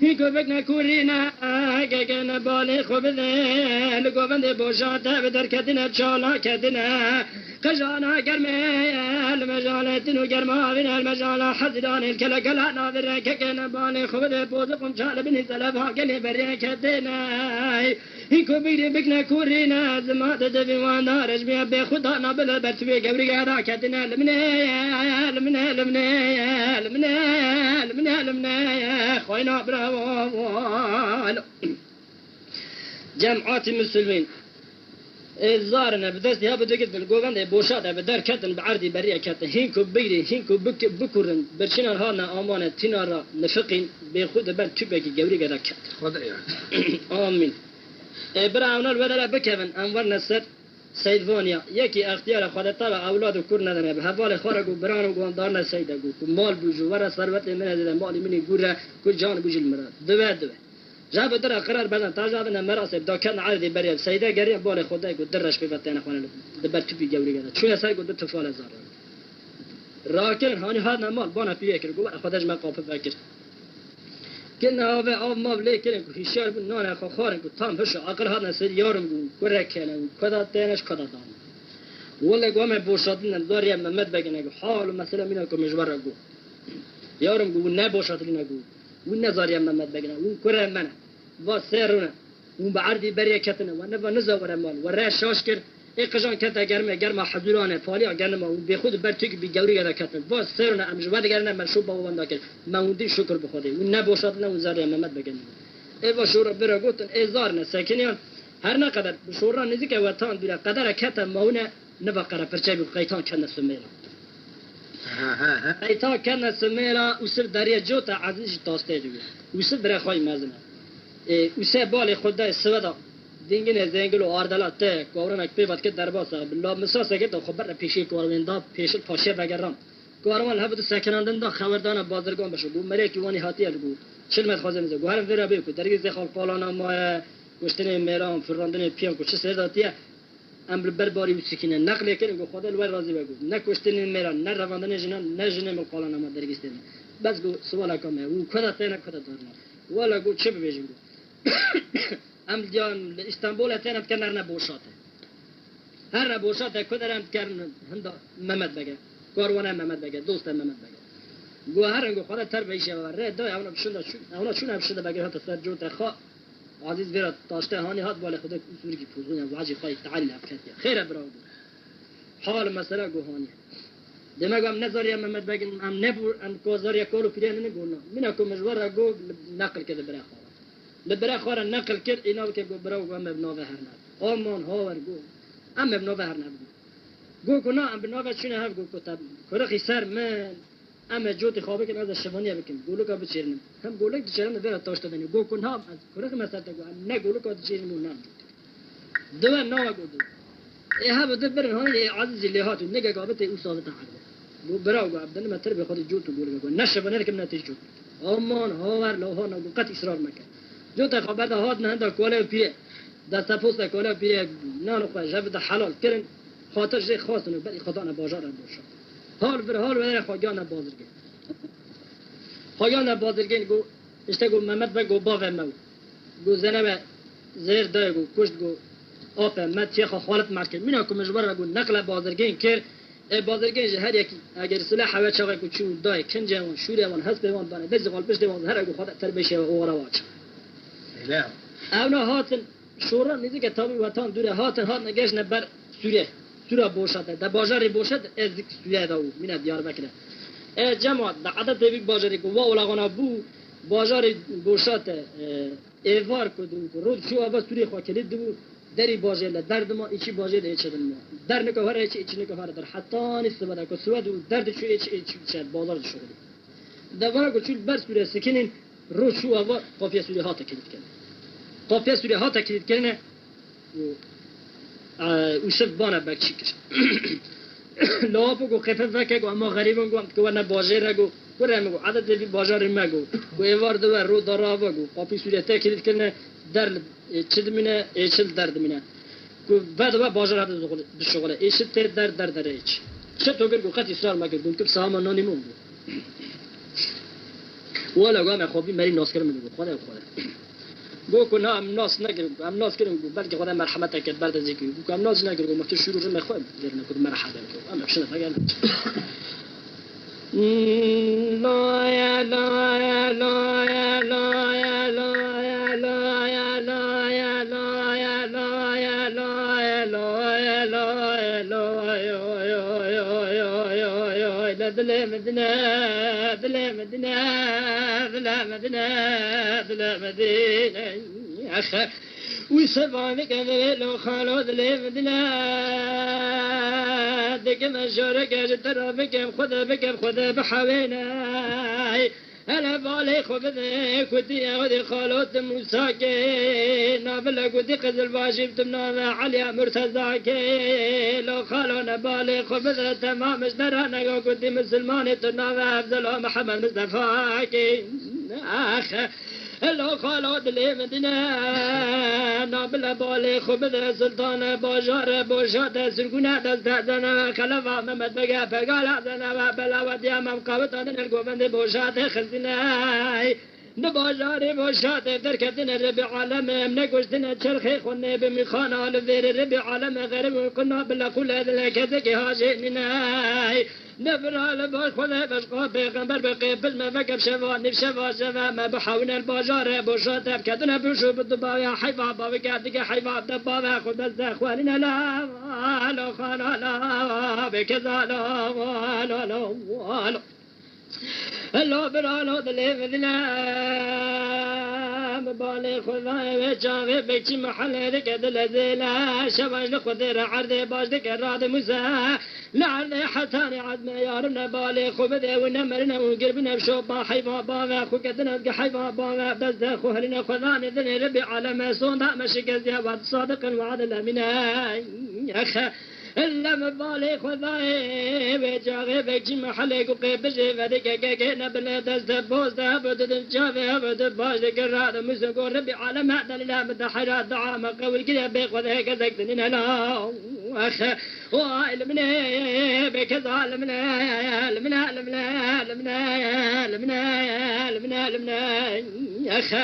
این کو بک نکورینا که نبالی خوب ده لگوبند بوشاته به در کدینه چالا کدینه قجانا گرمه المجالتین و گرماوین المجال حزدان الکلکلا ناظر که نبالی خوب ده بوز قمچال بنی زلف ها گلی بری کدینه این کو بگری بک نکورینا زماد دویوان دارش بیا به خدا نبل برتوی گوری گرا کدینه لمنه خوینا براو جمعات مسلمين زارنا بدست يا بدك بالجوغان بوشات بدر كتن بعردي بريه كتن هينكو بيري هينكو بكورن برشنا هانا امانه تنارا نفقين بيخود بن تبقي جوري قدا كت خدا امين براون الودر بكفن انور نصر سيدفانيا يكي اختيار خدا طلع اولاد كور ندنه به حوال خارجو برانو گوندار سيدگو مال بوجو ورا ثروت من هذا مال مني گوره كل جان بوجل مراد دو جاب در قرار بدن تاجاب نه مراسم دا کن عادی بریم سیده گری بال خدای گو درش به وطن خانه دبر تو بی گوری گدا چون سر گو دو فال زار راکن هانی ها نمال بانا پیه کر گو خودش ما قاف فکر کنه و آب ما لیکن کو هشار بن نه خو خارن کو تام هش عقل ها نسر یارم گو کره کنه کدا تنش کدا دان ولا گو ما بوشادن داریم محمد بگنه گو حال مثلا مینا کو مجبر گو یارم گو نه بوشادن گو ون نزاریم محمد بگنه ون کره منه و سرونه ون بعردی بریه کتنه و نه و نزاور مال و راه شاش کرد ای قجان کته گرمه حضورانه فالیا گرمه و به خود بر توی بی گوری گره کتنه و سرونه امجواد گرنه منشوب با وندا کرد موندی شکر بخوده ون نباشد نه ون زاریم محمد بگنه ای با شورا برا گفتن ای زار نه ساکنیان هر نقدر شورا نزدیک وطن بیره قدر کته ماونه نبقره پرچه بی قیتان کنه سمیرا قیتان کنه سمیرا وسر دریا جوتا عزیز تاسته دیگه وسر برای خواهی مزنه وسه بال خدا سودا دینگن زنگل و آردلات ته کارون پیوت که درباس بالله مساسه که تو خبر پیشی کارون دا پیش پاشه بگرام کارون هبد سکناندن دا خبردان بازرگان بشو گو مره کی وانی هاتی الگو چل مت خازم زگو هر ورا بیکو درگی ز خال پالانا ما گشتن میرام فراندن پیام کو چه سرداتیه امر برباری وسکینه نقل کنه گو خدا لور راضی بگو نه کشتن میران نه رواندن جنان نه جنه مو پالانا ما درگی استن بس گو سوال کامه و کدا تنه کدا دارنا ولا گو چه ببیجیم ام دیان استانبول اتنم کنار نبوشاته هر نبوشاته کدرم کرن هندا محمد بگه کاروانه محمد بگه دوست محمد بگه گو هرنگو خدا تر بیشه و ره دای اونا بشنده اونا چون هم شده بگه هات سر جوت خا عزیز ویرا تاشته هانی هات بالا خدا سوری کی پوزونه واجی خای تعالی افکتی خیر برادر حال مسئله گو هانی دماغم نظریه محمد بگه ام نبور ام کوزاریا کولو پیرن نگونا مینا کو مجبور گو نقل کده برای لبرا خورا نقل کرد اینا که گو براو گو ام ابناوه هرناب آمان هاور گو ام ابناوه هرناب گو کنا ام ابناوه چونه هف گو کتاب کرخی سر من ام جوتی خوابه کن از شفانیه بکن گولو که بچیرنم هم گولو که بچیرنم برا تاشته دنی گو کن هم از کرخی مسئله گو نه گولو که بچیرنم و نام جوتی دوه ناوه گو دو ای ها بده برن هانی عزیزی لیهاتو نگه گابته او صاحبتا حقه گو براو گو عبدالله مطر بخواد جوتو گولو گو نشفانه رکم نتیج جوت آمان هاور لوها نگو قط اصرار مکن جو تا خبر ده هات نه دا کوله پیه دست پوست کوله پیه نه نو خواه جب حلال کردن خاطر جه خواستن و بعد خدا نه بازار باشه حال بر حال ولی خواگان بازرگان خواگان بازرگان گو اشته گو محمد بگو باو مو گو زنه زیر دای گو کشت گو آب مت چه خالت مرکز مینا کو مجبور گو نقل بازرگان کرد بازرگان هر یکی اگر سلاح و چاقه کو چون دای کنجوان شوریوان حسب وان دانه دز قلبش دیوان هر گو خدا تر بشه و اورا واچ اونا هاتن شورا نیزی که تابی وطن دوره هاتن هات نگهش نبر سوره بوشده ده بازار بوشد از سوره داو مینا دیار بکنه جماعت ده عدد دویک بازاری که واولاغانا بو بازار بوشده ایوار کدون که رود شو اول سوره خواه کلید دو دری بازار درد ما ایچی بازار ایچه دن ما در نکه هر ایچی نکه هر در حتی نیست بده که سوه دو درد شو ایچی بازار شده ده وارا که چول بر سوره سکنین رو شو اول قافیه سوره ها تکلید کنه قافیه سوره ها تکلید کنه و شف بانه بکشی کش لافو گو خفه فکه گو اما غریبم گو که ونه بازار گو گرم گو عدد دی بازار مگو گو ایوار دو رو دارا گو قافیه سوره تکلید کنه در چد منه ایشل درد منه گو بعد و بازار هات دشغله ایشل تر در ایش چه تو گو قط اصرار مگر گو که سامان نانیمون گو ولا قام خوبي مري ناس كرم خدا گو کنه ام ناس نگرم ام ناس کردم بلکه خدا مرحمت کرد بعد از اینکه گو ام ناس نگرم تو شروع رو میخوام درنه کد مرحمت کرد ام بخشنه فقط لا یا لا یا لا یا لا یا لا یا لا یا لا یا لا یا لا یا لا یا لا یا لا یا لا دل مدینه دل مدینه دل مدینه دل مدینه اخ وسبانك لو خالد لمدنا دك مشارك ترى بك خذ بحوينا انا بالي خبذ كنت يا ودي خالد موساك نابل كنت قزل واجب تمنا علي مرتزاك لو خالنا بالي خبذ تمام اشترانا كنت مسلمان تنا افضل محمد مصطفاك اخ لو خالد لمدنا نابل بالي خبذ سلطان باجار بوشات سرقنا دستنا خلفا محمد بقى فقال عدنا بلا ودي امام قوتنا القوبند بوشات خزنا نباجار بوشات دركتنا ربي عالم نقشتنا تشرخي خوني بمخانا لفير ربي عالم غير كنا بلا كل هذا كذك هاجئنا نفرها لباش خذها بشقى بيغمبر بقيبل ما بقى بشفا شفا ما بحاولنا الباجار بوشات بكتنا بشو بالضبايا حيفا بابكاتك حيفا بدبابا خذ بس اخواننا لا خانا لا بكذا لا الله برانو دلي مدنا مبالي خذاي وجاغي بيتي محل ركد الذيلا شباش لخذير عرض باش ذكرات موسى لعل حتاني عزم يا ربنا بالي خبذي ونمرنا وقربنا بشوبا حيفا باغا خوكتنا بقى حيفا باغا بس خوهلنا خذاني ذني ربي على ما صنع مشيك الزيابات صادقا وعدل منها يا أخي إلا مبالي خذاي بجاغي بيجي محلك وقيبشي فديك كيكينا بلدست بوستا بدد جافي بدد باش ذكرات مسكو ربي على معدن لا مدحرات دعامة قوي كده بيخذ هيك زكتنين لا أخ وائل مني بكذا لمنا أخ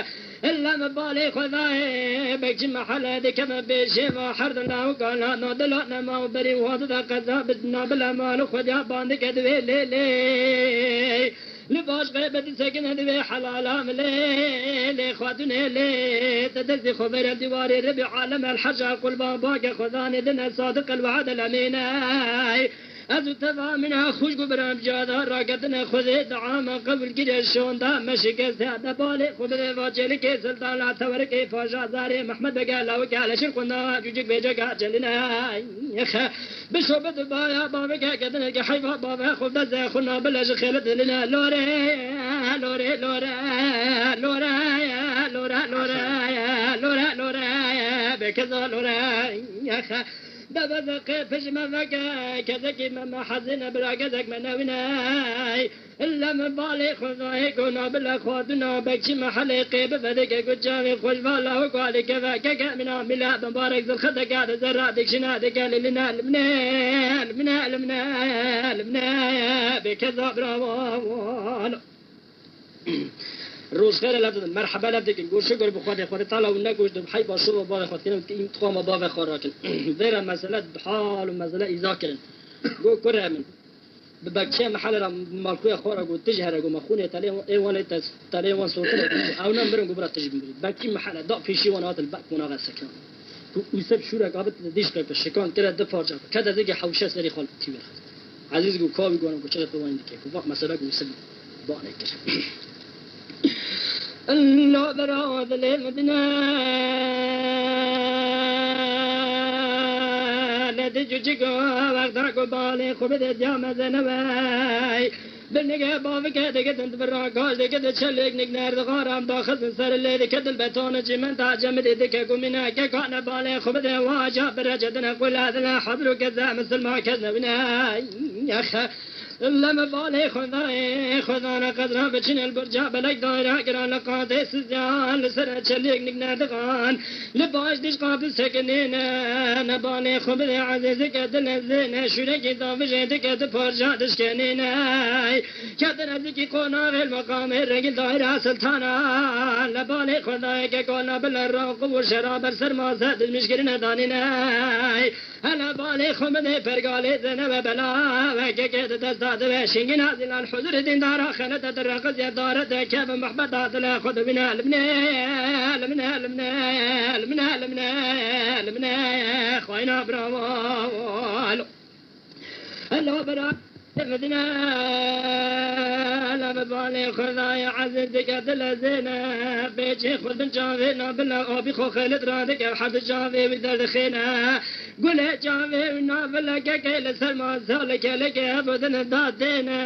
إلا مبالي خذاي بيجي محل هذيك ما بيجي ما حردنا وقالنا نضلنا ما بري وهذا قذا بدنا بلا مال خذا باندك دوي لي لباش غيبة سكن هذي حلال ملي خاتون لي تدزي خبر الدواري ربي عالم الحج قل باباك خذاني دنا صادق الوعد الأمين أزو تبع منها خوش قبرام جادا راقتنا خذي دعاما قبل كده شون دا مشيك سيادة بالي خذي فاجلك سلطان لا تورك فاجا زاري محمد بقى لوك على شرقنا جوجك بيجاك جلنا يخا بشوبة بايا بابك كدنك حيفا بابا خذ زي خنا بلاش خيلت لنا لوري لوري لوري لوري لوري لوري لوري لوري بكذا لوري يخا بذق فجما فكا كذاك ما حزنا بلا كذاك مناويناي إلا من بالي خذاي كنا بلا خاطنا بكشي محل قيب فذك كجامي خوش بالله وقال كذا كذا من ملا مبارك ذو الخدك هذا زرادك شنادك لنا لمنا بكذا برافو روز خير لابد مرحبا لابد نقول شكر بخواتي خواتي طالع ونقول دم حي باشور بابا خواتي كيم تقام بابا خراكن غير مسألة بحال ومسألة إذاكرن قول كره من ببكشة محل مالكوية خورا قول تجهر قول مخوني تالي وان صوتنا أو نمبرن قبرا تجيب بكي محل ضع في شي وانا الباك وانا غير سكان ويسب شورا قابت ديش بك الشكان كده دفار جاب كده ذيك حوشة سري خالد تيوي عزيز قول كاوي قول قول شغل بوين ديك وفاق مسألة قول يسب بانك الله براد لمدنا لدجوجكو وقتركو بالي خبذ جامع زنواي بالنقا بابك هدك تنتبراكاش دك تشلك نقنار دغارم داخل سر اللي دك البتون جمن تعجمد دك قمنا كان بالي خبذ واجا برجدنا قول هذا حبل كذا مثل ما كذبنا يا اخ لما بالي خدا قدرا بچن البرجا بلک دایره گران لقاده سزیان لسر چلیک نگندگان لباش دیش قابل سکنین نبالي خبر عزیز کدن زین شورکی داوجه دکت پرجا دشکنین کدن ازکی قناغ المقام رگل دایره سلطانا لبالي خدای که کنا بالراق و شراب سر مازد مشکل ندانین هلا بالي خمد فرقالي زنب بلا وكيكت تزداد وشنجن هذه الحضور دين دارا خانة الرقص يا دارة كيف محبطات لا خذ منها المنا خوينا برافو هلا برا مدنا لما بالي خذايا عزيزك دل زينة بيجي خذ جافينا بالله أبي خو خالد رادك حد جافي بدل خينا قول جافي ونافلا كيل سلمان سالك لك أبدا دادينا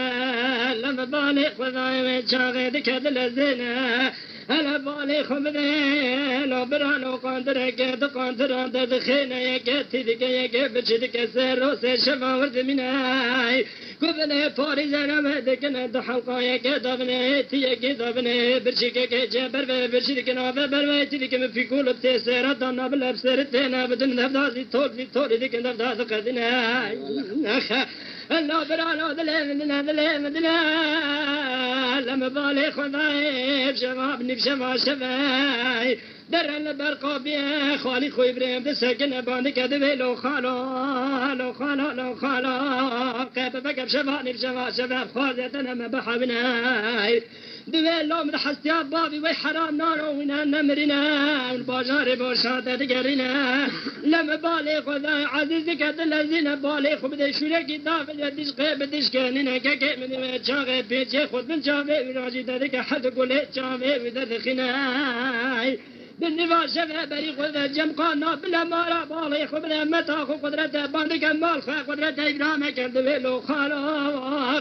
لما بالي خذايا جافيك دل زينة هلا بالي خمدي لو برانو قندرك تقندران تدخينا يكتي دك يكبشدك سيرو سيشفا ورد مناي كبني فاري زنم دكنا دحلقا يكدبني تيكدبني برشيك جبر برشيك نابر بريتي دك في كل بتسير دنا بلبسرتنا بدن نفدازي تول دك نفداز قدنا الله برانو دلنا لما بالي خذاي بشباب نبشبا شباي در البرقا بيه خالي خوي بريم بسكن بانك دبي لو خالو قيب بقى بشباب نبشبا شباب خوازتنا ما بحبناي دوي لو مدحستيا بابي وي حرام نارو وينا نمرنا والباجار بوشاته دقرنا لما بالي خذاي عزيزك دلزينا بالي خو بدي شوريكي دافل يديش قيب بديش كاننا كاكي من جاغي بيجي خذ من جاغي وراجي دادك حد قولي جاغي وددخناي بالنفاق شفه بري خذ جمقانا بلا مارا بالي خو بلا متاخو قدرته باندك المال خو قدرته إبراهيم كردوي لو خالو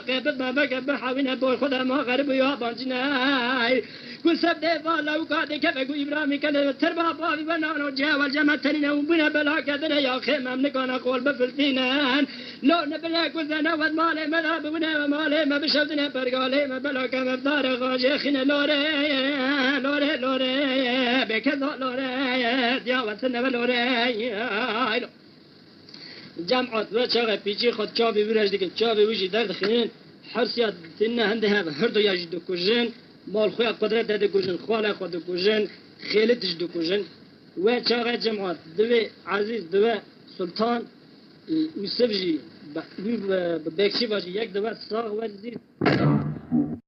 قيب بابك بحاوينا بول خذ ما غرب يا بانجناي كل سبدي فالا وقادي كفكو إبراهيم كله تربا بابي بنانو جا والجمع تنين وبنا بلا كدنا يا خيمة منكونا قول بفلتينان لو نبلا كذنا والمالي مذهب ونا ومالي ما بشفتنا برقالي ما بلا كما بدار غاجيخنا لوري بكذا لوري يا وطن لوري جمعات وشغل بيجي خد شابي ورج ديك شابي ويجي درد خنين حرسيات تنا هندها هردو يجدو كوجين مال خويا قدرت داده كوجين خوالا خود كوجين خيلت جدو كوجين وشغل جمعات دوي عزيز دوي سلطان وسبجي بكشي باجي يك دوي صاغ وزير